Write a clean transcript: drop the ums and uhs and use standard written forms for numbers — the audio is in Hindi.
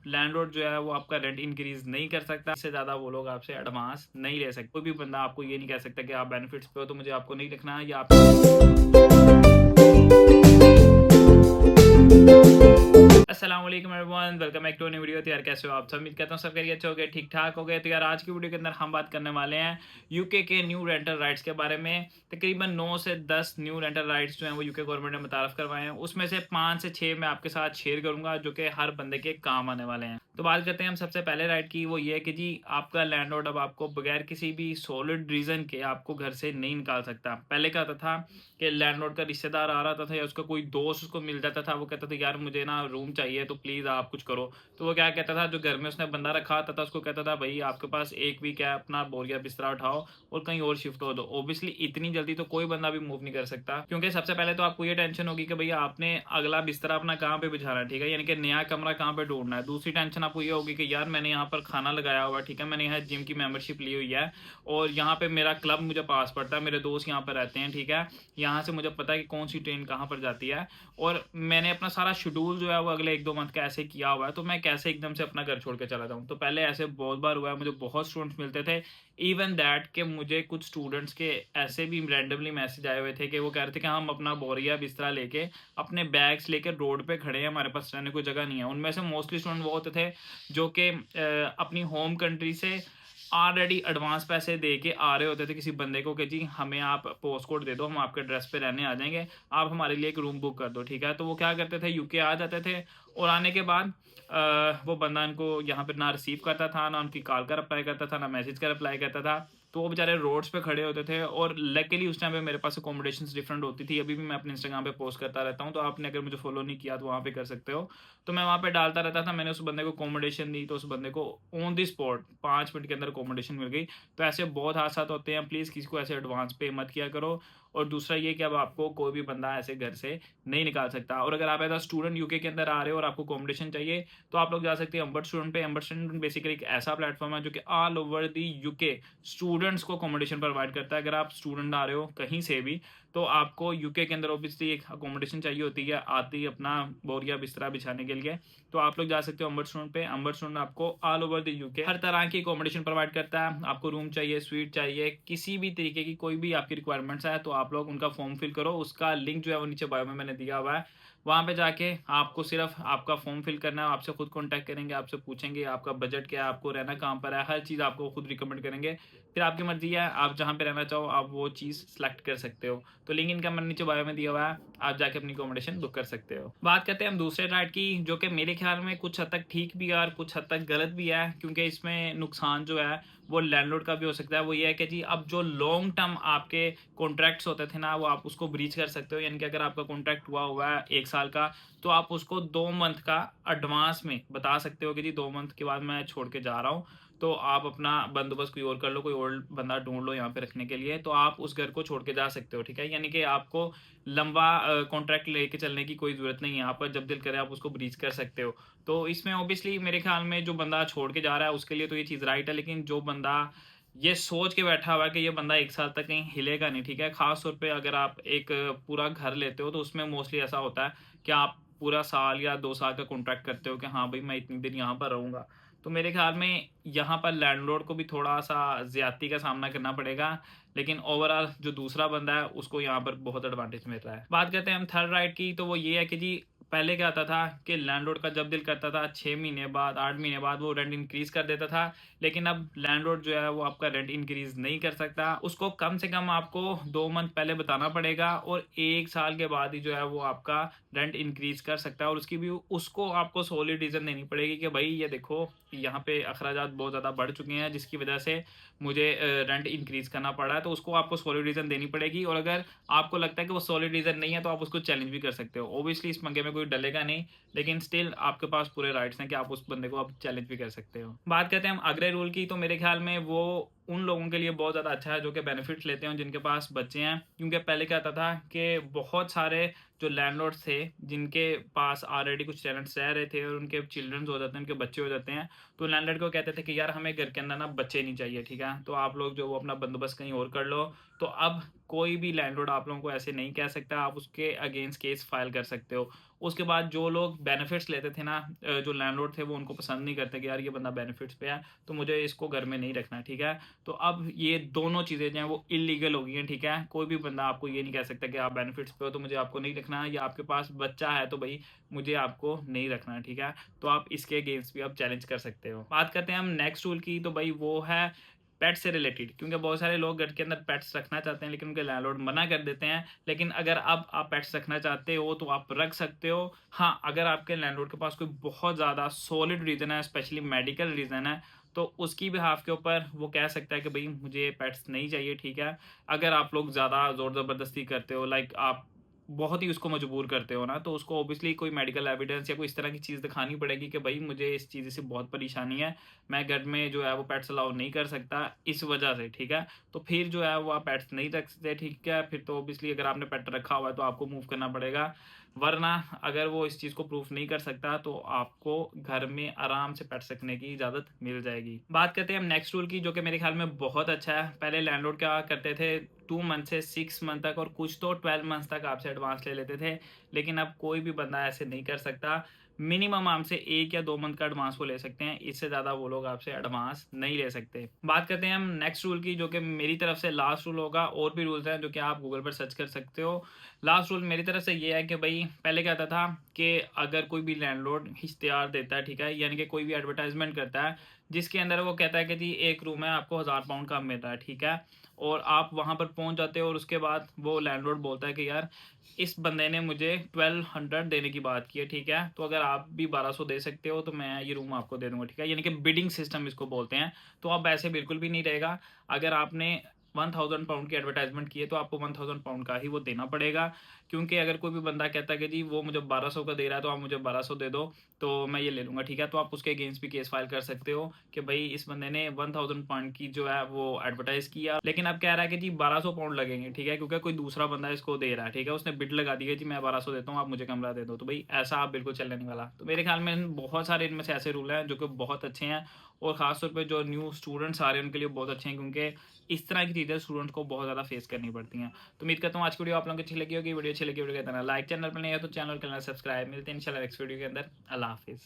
लैंडलॉर्ड जो है वो आपका रेंट इंक्रीज नहीं कर सकता, इससे ज़्यादा वो लोग आपसे एडवांस नहीं ले सकते। कोई भी बंदा आपको ये नहीं कह सकता कि आप बेनिफिट्स पे हो तो मुझे आपको नहीं रखना, या अस्सलाम वालेकुम everyone, welcome back to new video. तो यार कैसे हो आप सब? उम्मीद करता हूँ सब खैरियत से हो गए, ठीक ठाक हो गए। तो यार आज की वीडियो के अंदर हम बात करने वाले हैं यूके के न्यू रेंटल राइट्स के बारे में। तकरीबन 9 से 10 न्यू रेंटल राइट्स जो हैं वो यूके गवर्नमेंट ने मुतारफ करवाए हैं। उसमें से 5 से 6 मैं आपके साथ शेयर करूंगा जो कि हर बंदे के काम आने वाले हैं। तो बात करते हैं हम सबसे पहले राइट की। वो ये है कि जी आपका लैंडलॉर्ड अब आपको बगैर किसी भी सॉलिड रीजन के आपको घर से नहीं निकाल सकता। पहले क्या होता था कि लैंडलॉर्ड का रिश्तेदार आ रहा था या उसका कोई दोस्त उसको मिल जाता था, वो कहता था यार मुझे ना रूम चाहिए तो प्लीज़ आप कुछ करो। तो वो क्या कहता था, जो घर में उसने बंदा रखा होता था उसको कहता था भाई आपके पास एक वीक है, अपना बोरिया बिस्तरा उठाओ और कहीं और शिफ्ट हो दो। ऑब्वियसली इतनी जल्दी तो कोई बंदा भी मूव नहीं कर सकता, क्योंकि सबसे पहले तो आपको ये टेंशन होगी कि भैया आपने अगला बिस्तरा अपना कहाँ पे बिछाना है, ठीक है, यानी कि नया कमरा कहाँ पे ढूंढना है। दूसरी टेंशन आपको ये होगी कि यार मैंने यहाँ पर खाना लगाया हुआ है, ठीक है, मैंने यहाँ जिम की मेंबरशिप ली हुई है और यहाँ पे मेरा क्लब मुझे पास पड़ता है, मेरे दोस्त यहाँ पर रहते हैं, ठीक है, यहाँ से मुझे पता है कि कौन सी ट्रेन कहाँ पर जाती है और मैंने अपना सारा शेड्यूल जो है वो अगले 1-2 मंथ का ऐसे किया हुआ है, तो मैं कैसे एकदम से अपना घर छोड़ के चला जाऊँ। तो पहले ऐसे बहुत बार हुआ है, मुझे बहुत स्टूडेंट्स मिलते थे, इवन दैट कि मुझे कुछ स्टूडेंट्स के ऐसे भी रैंडमली मैसेज आए हुए थे कि वो कह रहे थे कि हम अपना बोरिया बिस्तरा लेके अपने बैग्स लेकर रोड पे खड़े हैं, हमारे पास रहने को जगह नहीं है। उनमें से मोस्टली स्टूडेंट वो होते थे जो कि अपनी होम कंट्री से ऑलरेडी एडवांस पैसे दे के आ रहे होते थे किसी बंदे को कि जी हमें आप पोस्ट कोड दे दो, हम आपके एड्रेस पे रहने आ जाएंगे, आप हमारे लिए एक रूम बुक कर दो, ठीक है। तो वो क्या करते थे, यूके आ जाते थे और आने के बाद वो बंदा इनको यहाँ पर ना रिसीव करता था, ना उनकी कॉल का रिप्लाई करता था, ना मैसेज का रिप्लाई करता था। तो वो बेचारे रोड्स पे खड़े होते थे और लकीली उस टाइम पे मेरे पास अकोमोडेशंस डिफरेंट होती थी। अभी भी मैं अपने इंस्टाग्राम पे पोस्ट करता रहता हूँ, तो आपने अगर मुझे फॉलो नहीं किया तो वहाँ पे कर सकते हो। तो मैं वहाँ पे डालता रहता था। मैंने उस बंदे को अकोमोडेशन दी तो उस बंदे को ऑन द स्पॉट 5 मिनट के अंदर अकोमोडेशन मिल गई। तो ऐसे बहुत हादसात होते हैं, प्लीज़ किसी को ऐसे एडवांस पे मत किया करो। और दूसरा ये कि अब आपको कोई भी बंदा ऐसे घर से नहीं निकाल सकता। और अगर आप एज अ स्टूडेंट यूके के अंदर आ रहे हो और आपको अकोमोडेशन चाहिए तो आप लोग जा सकते हैं अम्बर्ट स्टूडेंट पे। अम्बर्ट स्टूडेंट बेसिकली एक ऐसा प्लेटफॉर्म है जो कि all over the UK students को अकोमोडेशन प्रोवाइड करता है। अगर आप स्टूडेंट आ रहे हो कहीं से भी तो आपको यूके के अंदर ऑब्वियसली एक अकोमोडेशन चाहिए होती है आती ही अपना बोरिया बिस्तरा बिछाने के लिए। तो आप लोग जा सकते हो अम्बर्ट स्टूडेंट पे। अम्बर्ट स्टूडेंट आपको ऑल ओवर द यूके हर तरह की अकोमोडेशन प्रोवाइड करता है। आपको रूम चाहिए, स्वीट चाहिए, किसी भी तरीके की कोई भी आपकी रिक्वायरमेंट्स है तो आप लोग उनका फॉर्म फिल करो। उसका लिंक जो है वो नीचे बायो में मैंने दिया हुआ है। वहाँ पे जाके आपको सिर्फ आपका फॉर्म फिल करना है, आपसे खुद कॉन्टैक्ट करेंगे, आपसे पूछेंगे आपका बजट क्या है, आपको रहना कहाँ पर है, हर चीज़ आपको खुद रिकमेंड करेंगे। फिर आपकी मर्जी है, आप जहाँ पे रहना चाहो आप वो चीज़ सेलेक्ट कर सकते हो। तो लिंक इनका मैंने नीचे बायो में दिया हुआ है, आप जाके अपनी अकोमोडेशन बुक कर सकते हो। बात करते हैं हम दूसरे राइड की, जो कि मेरे ख्याल में कुछ हद तक ठीक भी है और कुछ हद तक गलत भी है, क्योंकि इसमें नुकसान जो है वो लैंडलॉर्ड का भी हो सकता है। वो ये है कि जी अब जो लॉन्ग टर्म आपके कॉन्ट्रैक्ट्स होते थे ना वो आप उसको ब्रीच कर सकते हो। यानी कि अगर आपका कॉन्ट्रैक्ट हुआ है 1 साल का तो आप उसको 2 मंथ का एडवांस में बता सकते हो कि जी 2 मंथ के बाद मैं छोड़ के जा रहा हूँ। तो आप अपना बंदोबस्त कोई और कर लो, कोई और बंदा ढूंढ लो यहाँ पे रखने के लिए, तो आप उस घर को छोड़ के जा सकते हो, ठीक है। यानी कि आपको लंबा कॉन्ट्रैक्ट लेके चलने की कोई ज़रूरत नहीं है। आप जब दिल करे आप उसको ब्रीच कर सकते हो। तो इसमें ऑब्वियसली मेरे ख्याल में जो बंदा छोड़ के जा रहा है उसके लिए तो ये चीज़ राइट है, लेकिन जो बंदा ये सोच के बैठा हुआ है कि ये बंदा 1 साल तक कहीं हिलेगा नहीं, ठीक है। ख़ास तौर पे अगर आप एक पूरा घर लेते हो तो उसमें मोस्टली ऐसा होता है कि आप पूरा साल या 2 साल का कॉन्ट्रैक्ट करते हो कि हाँ भाई मैं इतनी दिन यहाँ पर रहूँगा। तो मेरे ख्याल में यहाँ पर लैंडलॉर्ड को भी थोड़ा-सा ज़्यादती का सामना करना पड़ेगा, लेकिन ओवरऑल जो दूसरा बंदा है उसको यहाँ पर बहुत एडवांटेज मिल रहा है। बात करते हैं हम थर्ड राइट की, तो वो ये है कि जी पहले क्या होता था कि लैंडलॉर्ड का जब दिल करता था 6 महीने बाद, 8 महीने बाद वो रेंट इंक्रीज़ कर देता था। लेकिन अब लैंडलॉर्ड जो है वो आपका रेंट इंक्रीज़ नहीं कर सकता। उसको कम से कम आपको 2 मंथ पहले बताना पड़ेगा और 1 साल के बाद ही जो है वो आपका रेंट इंक्रीज़ कर सकता है। और उसकी भी उसको आपको सॉलिड रीज़न देनी पड़ेगी कि भाई ये देखो यहाँ पे अखराजात बहुत ज़्यादा बढ़ चुके हैं जिसकी वजह से मुझे रेंट इंक्रीज़ करना पड़ा है। तो उसको आपको सॉलिड रीज़न देनी पड़ेगी और अगर आपको लगता है कि वो सॉलिड रीज़न नहीं है तो आप उसको चैलेंज भी कर सकते हो। ऑब्वियसली इस पंगे में कोई डलेगा नहीं, लेकिन स्टिल आपके पास पूरे राइट्स हैं कि आप उस बंदे को आप चैलेंज भी कर सकते हो। बात करते हैं हम अगले रूल की, तो मेरे ख्याल में वो उन लोगों के लिए बहुत ज़्यादा अच्छा है जो कि बेनिफिट्स लेते हैं जिनके पास बच्चे हैं। क्योंकि पहले क्या होता था कि बहुत सारे जो लैंडलॉर्ड्स थे, जिनके पास ऑलरेडी कुछ टेनेंट्स रह रहे थे और उनके चिल्ड्रंस हो जाते हैं, उनके बच्चे हो जाते हैं, तो लैंडलॉर्ड को कहते थे कि यार हमें घर के अंदर ना बच्चे नहीं चाहिए, ठीक है? तो आप लोग जो वो अपना बंदोबस्त कहीं और कर लो। तो अब कोई भी लैंडलॉर्ड आप लोगों को ऐसे नहीं कह सकता, आप उसके अगेंस्ट केस फाइल कर सकते हो। उसके बाद जो लोग बेनिफिट्स लेते थे ना, जो लैंडलॉर्ड थे वो उनको पसंद नहीं करते कि यार ये बंदा बेनिफिट्स पे है, तो मुझे इसको घर में नहीं रखना, ठीक है? तो अब ये दोनों चीज़ें जो हैं वो इल्लीगल हो गई हैं, ठीक है? कोई भी बंदा आपको ये नहीं कह सकता कि आप बेनिफिट्स पे हो तो मुझे आपको नहीं रखना, या आपके पास बच्चा है तो भई मुझे आपको नहीं रखना, ठीक है? तो आप इसके अगेंस्ट भी आप चैलेंज कर सकते हो। बात करते हैं हम नेक्स्ट रूल की, तो भई वो है पेट से रिलेटेड। क्योंकि बहुत सारे लोग घर के अंदर पेट्स रखना चाहते हैं लेकिन उनके लैंडलॉर्ड मना कर देते हैं। लेकिन अगर अब आप पेट्स रखना चाहते हो तो आप रख सकते हो। हाँ, अगर आपके लैंडलॉर्ड के पास कोई बहुत ज़्यादा सॉलिड रीज़न है, स्पेशली मेडिकल रीज़न है, तो उसकी बिहाफ़ के ऊपर वो कह सकता है कि भई मुझे पेट्स नहीं चाहिए, ठीक है? अगर आप लोग ज़्यादा ज़ोर ज़बरदस्ती करते हो, लाइक आप बहुत ही उसको मजबूर करते हो ना, तो उसको ऑब्वियसली कोई मेडिकल एविडेंस या कोई इस तरह की चीज़ दिखानी पड़ेगी कि भई मुझे इस चीज़ से बहुत परेशानी है, मैं घर में जो है वो पेट्स अलाउ नहीं कर सकता इस वजह से, ठीक है? तो फिर जो है वो आप पेट्स नहीं रख सकते, ठीक है? फिर तो ऑब्वियसली अगर आपने पेट रखा हुआ है तो आपको मूव करना पड़ेगा। वरना अगर वो इस चीज़ को प्रूफ नहीं कर सकता तो आपको घर में आराम से पेट्स रखने की इजाज़त मिल जाएगी। बात करते हैं हम नेक्स्ट रूल की, जो कि मेरे ख्याल में बहुत अच्छा है। पहले लैंडलॉर्ड क्या करते थे, 2 मंथ से 6 मंथ तक और कुछ तो 12 मंथ्स तक आपसे एडवांस ले लेते थे। लेकिन अब कोई भी बंदा ऐसे नहीं कर सकता। मिनिमम आपसे 1 या 2 मंथ का एडवांस वो ले सकते हैं, इससे ज़्यादा वो लोग आपसे एडवांस नहीं ले सकते। बात करते हैं हम नेक्स्ट रूल की, जो कि मेरी तरफ से लास्ट रूल होगा। और भी रूल्स हैं जो कि आप गूगल पर सर्च कर सकते हो। लास्ट रूल मेरी तरफ से ये है कि भई पहले क्या होता था कि अगर कोई भी लैंडलॉर्ड इश्तिहार देता है, ठीक है? यानी कि कोई भी एडवर्टाइज़मेंट करता है, जिसके अंदर वो कहता है कि जी एक रूम है, आपको 1000 पाउंड का मिल रहा है, ठीक है? और आप वहाँ पर पहुँच जाते हो और उसके बाद वो लैंडलॉर्ड बोलता है कि यार इस बंदे ने मुझे 1200 देने की बात की है, ठीक है? तो अगर आप भी 1200 दे सकते हो तो मैं ये रूम आपको दे दूँगा, ठीक है? यानी कि बिडिंग सिस्टम इसको बोलते हैं। तो अब ऐसे बिल्कुल भी नहीं रहेगा। अगर आपने 1000 पाउंड की एडवर्टाइज़मेंट की है तो आपको 1000 पाउंड का ही वो देना पड़ेगा। क्योंकि अगर कोई भी बंदा कहता है कि जी वो मुझे 1200 का दे रहा है तो आप मुझे 1200 दे दो, तो मैं ये ले लूँगा, ठीक है? तो आप उसके अगेंस्ट भी केस फाइल कर सकते हो कि भई इस बंदे ने 1000 पाउंड की जो है वो एडवर्टाइज़ किया, लेकिन अब कह रहा है कि जी 1200 पाउंड लगेंगे, ठीक है? क्योंकि कोई दूसरा बंदा इसको दे रहा है, ठीक है? उसने बिड लगा दी है जी मैं 1200 देता हूँ, आप मुझे कमरा दे दो। तो भई ऐसा आप बिल्कुल चलने नहीं वाला। तो मेरे ख्याल में बहुत सारे इनमें से ऐसे रूल हैं जो कि बहुत अच्छे हैं और ख़ास तौर पे जो न्यू स्टूडेंट्स आ रहे हैं उनके लिए बहुत अच्छे हैं, क्योंकि इस तरह की चीज़ें स्टूडेंट्स को बहुत ज़्यादा फेस करनी पड़ती हैं। तो उम्मीद करता हूँ आज की वीडियो आप लोगों को अच्छी लगी होगी। वीडियो अच्छी लगी वीडियो को देना लाइक, चैनल पर नहीं है तो चैनल को करना सब्सक्राइब। मिलते हैं इंशाल्लाह नेक्स्ट वीडियो के अंदर। अल्लाह हाफ़िज़।